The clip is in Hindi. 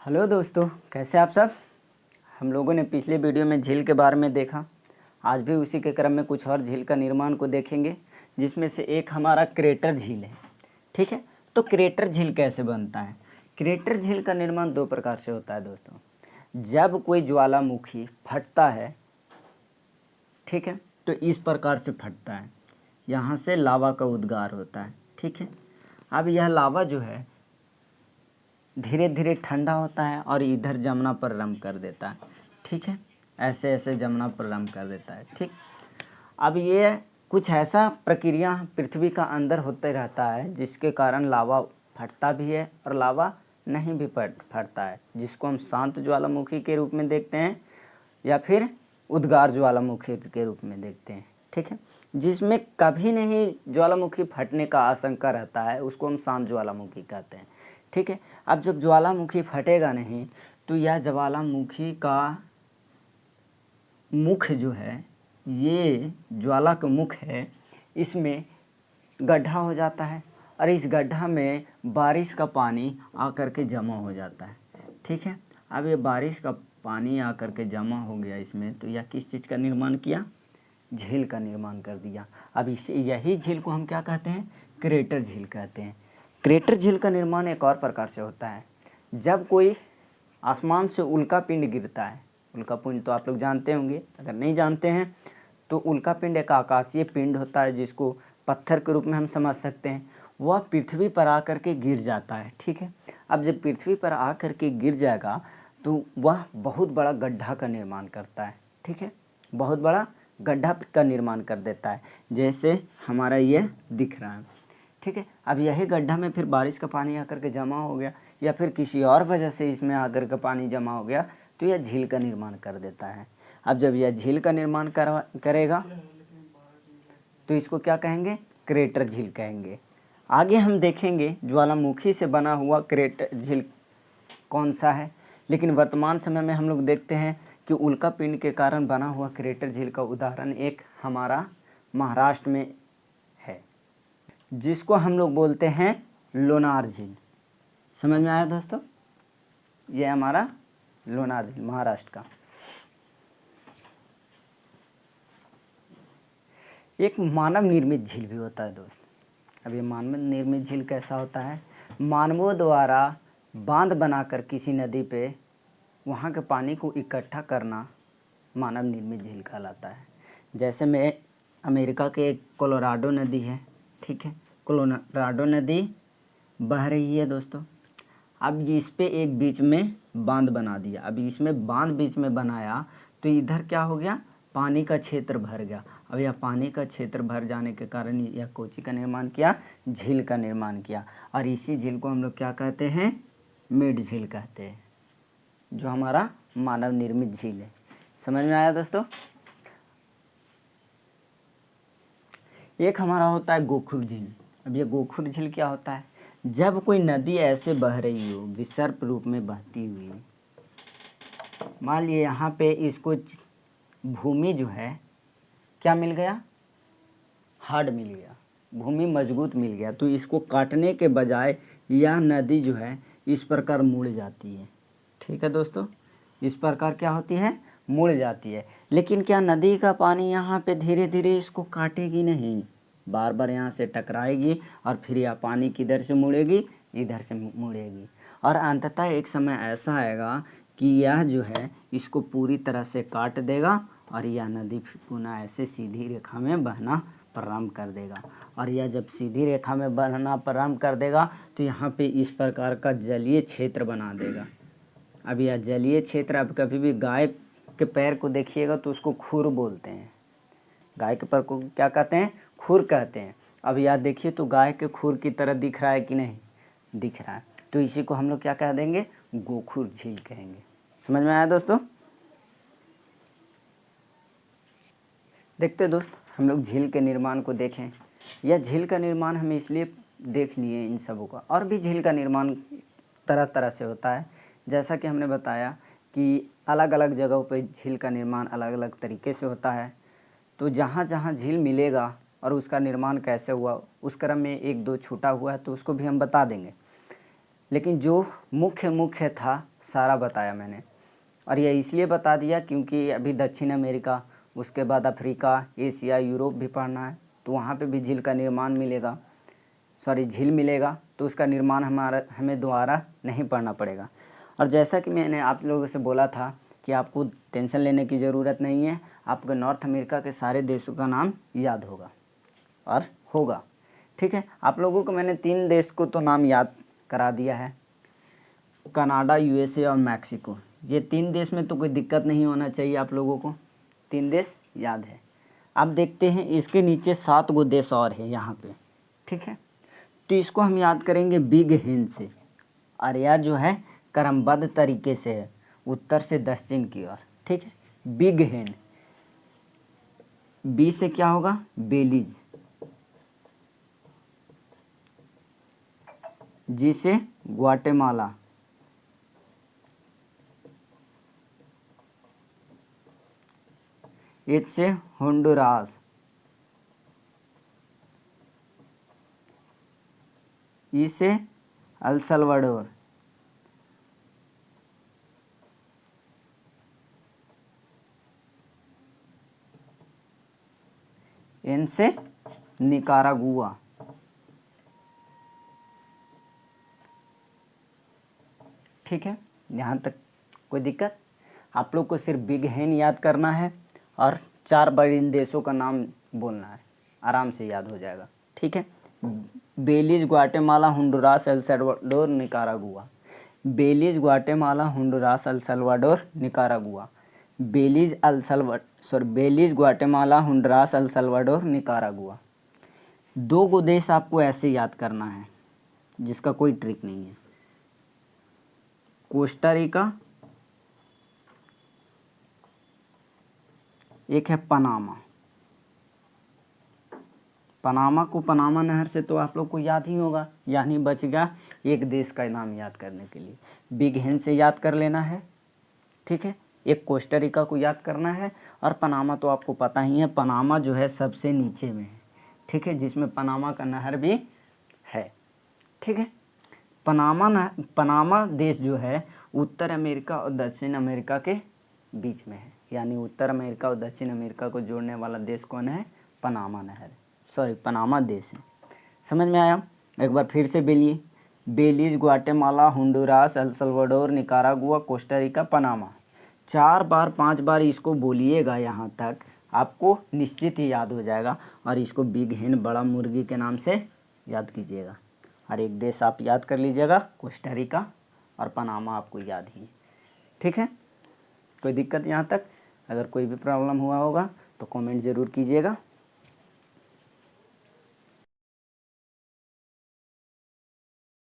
हेलो दोस्तों, कैसे आप सब। हम लोगों ने पिछले वीडियो में झील के बारे में देखा। आज भी उसी के क्रम में कुछ और झील का निर्माण को देखेंगे, जिसमें से एक हमारा क्रेटर झील है। ठीक है, तो क्रेटर झील कैसे बनता है। क्रेटर झील का निर्माण दो प्रकार से होता है दोस्तों। जब कोई ज्वालामुखी फटता है, ठीक है, तो इस प्रकार से फटता है, यहाँ से लावा का उद्गार होता है। ठीक है, अब यह लावा जो है धीरे धीरे ठंडा होता है और इधर जमना प्रारंभ कर देता है। ठीक है, ऐसे ऐसे जमना प्रारंभ कर देता है। ठीक, अब ये कुछ ऐसा प्रक्रिया पृथ्वी का अंदर होते रहता है जिसके कारण लावा फटता भी है और लावा नहीं भी फटता है, जिसको हम शांत ज्वालामुखी के रूप में देखते हैं या फिर उद्गार ज्वालामुखी के रूप में देखते हैं। ठीक है, जिसमें कभी नहीं ज्वालामुखी फटने का आशंका रहता है उसको हम शांत ज्वालामुखी कहते हैं। ठीक है, अब जब ज्वालामुखी फटेगा नहीं तो यह ज्वालामुखी का मुख जो है, ये ज्वाला का मुख है, इसमें गड्ढा हो जाता है और इस गड्ढा में बारिश का पानी आकर के जमा हो जाता है। ठीक है, अब ये बारिश का पानी आकर के जमा हो गया इसमें, तो यह किस चीज़ का निर्माण किया, झील का निर्माण कर दिया। अब इस यही झील को हम क्या कहते हैं, क्रेटर झील कहते हैं। क्रेटर झील का निर्माण एक और प्रकार से होता है। जब कोई आसमान से उल्का पिंड गिरता है, उल्का पिंड तो आप लोग जानते होंगे, अगर नहीं जानते हैं तो उल्का पिंड एक आकाशीय पिंड होता है जिसको पत्थर के रूप में हम समझ सकते हैं। वह पृथ्वी पर आकर के गिर जाता है। ठीक है, अब जब पृथ्वी पर आकर के गिर जाएगा तो वह बहुत बड़ा गड्ढा का निर्माण करता है। ठीक है, बहुत बड़ा गड्ढा का निर्माण कर देता है, जैसे हमारा ये दिख रहा है। ठीक है, अब यही गड्ढा में फिर बारिश का पानी आकर के जमा हो गया या फिर किसी और वजह से इसमें आकर के पानी जमा हो गया तो यह झील का निर्माण कर देता है। अब जब यह झील का निर्माण करेगा तो इसको क्या कहेंगे, क्रेटर झील कहेंगे। आगे हम देखेंगे ज्वालामुखी से बना हुआ क्रेटर झील कौन सा है, लेकिन वर्तमान समय में हम लोग देखते हैं कि उल्का पिंड के कारण बना हुआ क्रेटर झील का उदाहरण एक हमारा महाराष्ट्र में है, जिसको हम लोग बोलते हैं लोनार झील। समझ में आया दोस्तों, ये हमारा लोनार झील महाराष्ट्र का। एक मानव निर्मित झील भी होता है दोस्त। अब ये मानव निर्मित झील कैसा होता है, मानवों द्वारा बांध बनाकर किसी नदी पे वहाँ के पानी को इकट्ठा करना मानव निर्मित झील कहलाता है। जैसे में अमेरिका के एक कोलोराडो नदी है। ठीक है, कोलोराडो नदी बह रही है दोस्तों। अब इस पे एक बीच में बांध बना दिया। अब इसमें बांध बीच में बनाया तो इधर क्या हो गया, पानी का क्षेत्र भर गया। अब यह पानी का क्षेत्र भर जाने के कारण यह कोची का निर्माण किया, झील का निर्माण किया। और इसी झील को हम लोग क्या कहते हैं, मिड झील कहते हैं, जो हमारा मानव निर्मित झील है। समझ में आया दोस्तों। एक हमारा होता है गोखुर झील। अब ये गोखुर झील क्या होता है, जब कोई नदी ऐसे बह रही हो विसर्प रूप में बहती हुई, मान लिए यहाँ पे इसको भूमि जो है क्या मिल गया, हार्ड मिल गया, भूमि मजबूत मिल गया, तो इसको काटने के बजाय यह नदी जो है इस प्रकार मुड़ जाती है। ठीक है दोस्तों, इस प्रकार क्या होती है, मुड़ जाती है। लेकिन क्या नदी का पानी यहाँ पे धीरे धीरे इसको काटेगी नहीं, बार बार यहाँ से टकराएगी और फिर यह पानी किधर से मुड़ेगी, इधर से मुड़ेगी। और अंततः एक समय ऐसा आएगा कि यह जो है इसको पूरी तरह से काट देगा और यह नदी पुनः ऐसे सीधी रेखा में बहना प्रारंभ कर देगा। और यह जब सीधी रेखा में बहना प्रारंभ कर देगा तो यहाँ पे इस प्रकार का जलीय क्षेत्र बना देगा। अब यह जलीय क्षेत्र, अब कभी भी गाय के पैर को देखिएगा तो उसको खुर बोलते हैं। गाय के पैर को क्या कहते हैं, खुर कहते हैं। अब यह देखिए तो गाय के खुर की तरह दिख रहा है कि नहीं, दिख रहा है, तो इसी को हम लोग क्या कह देंगे, गोखुर झील कहेंगे। समझ में आया दोस्तों। देखते दोस्त, हम लोग झील के निर्माण को देखें। यह झील का निर्माण हम इसलिए देख लिए इन सबों का, और भी झील का निर्माण तरह तरह से होता है। जैसा कि हमने बताया कि अलग अलग जगहों पर झील का निर्माण अलग अलग तरीके से होता है। तो जहाँ जहाँ झील मिलेगा और उसका निर्माण कैसे हुआ, उस क्रम में एक दो छूटा हुआ है तो उसको भी हम बता देंगे। लेकिन जो मुख्य था सारा बताया मैंने। और ये इसलिए बता दिया क्योंकि अभी दक्षिण अमेरिका, उसके बाद अफ्रीका, एशिया, यूरोप भी पढ़ना है, तो वहाँ पे भी झील का निर्माण मिलेगा, झील मिलेगा, तो उसका निर्माण हमें दोबारा नहीं पढ़ना पड़ेगा। और जैसा कि मैंने आप लोगों से बोला था कि आपको टेंशन लेने की ज़रूरत नहीं है, आपको नॉर्थ अमेरिका के सारे देशों का नाम याद होगा और होगा। ठीक है, आप लोगों को मैंने 3 देश को तो नाम याद करा दिया है, कनाडा, यूएसए और मैक्सिको। ये 3 देश में तो कोई दिक्कत नहीं होना चाहिए, आप लोगों को 3 देश याद है। अब देखते हैं इसके नीचे 7 गो देश और है यहाँ पे। ठीक है, तो इसको हम याद करेंगे बिग हेन से। और यह जो है क्रमबद्ध तरीके से है, उत्तर से दक्षिण की ओर। ठीक है, बिग हेन। बी से क्या होगा? बेलीज। जी से ग्वाटेमाला। एच से होंडुरास। ई से अल सल्वाडोर। एन से निकारागुआ। ठीक है, यहाँ तक कोई दिक्कत? आप लोग को सिर्फ बिग हेन याद करना है और 4 बार इन देशों का नाम बोलना है, आराम से याद हो जाएगा। ठीक है, Belize, Guatemala, Honduras, El Salvador, Nicaragua. Belize, Guatemala, Honduras, El Salvador, Nicaragua. Belize, Guatemala, Honduras, El Salvador, Nicaragua. 2 गो देश आपको ऐसे याद करना है जिसका कोई ट्रिक नहीं है। कोस्टा रिका, एक है पनामा। पनामा को पनामा नहर से तो आप लोग को याद ही होगा, यानी बच गया एक देश का नाम याद करने के लिए। बिग हेन से याद कर लेना है। ठीक है, एक कोस्टा रिका को याद करना है, और पनामा तो आपको पता ही है, पनामा जो है सबसे नीचे में है। ठीक है, जिसमें पनामा का नहर भी है। ठीक है, पनामा देश जो है उत्तर अमेरिका और दक्षिण अमेरिका के बीच में है, यानी उत्तर अमेरिका और दक्षिण अमेरिका को जोड़ने वाला देश कौन है? पनामा नहर, पनामा देश है। समझ में आया? एक बार फिर से बोलिए। Belize, Guatemala, Honduras, El Salvador, Nicaragua, Costa Rica, Panama. 4 बार 5 बार इसको बोलिएगा, यहाँ तक आपको निश्चित ही याद हो जाएगा। और इसको बिग हेन, बड़ा मुर्गी के नाम से याद कीजिएगा। और एक देश आप याद कर लीजिएगा, कोस्टा रिका, और पनामा आपको याद ही है। ठीक है, कोई दिक्कत यहाँ तक? अगर कोई भी प्रॉब्लम हुआ होगा तो कमेंट ज़रूर कीजिएगा।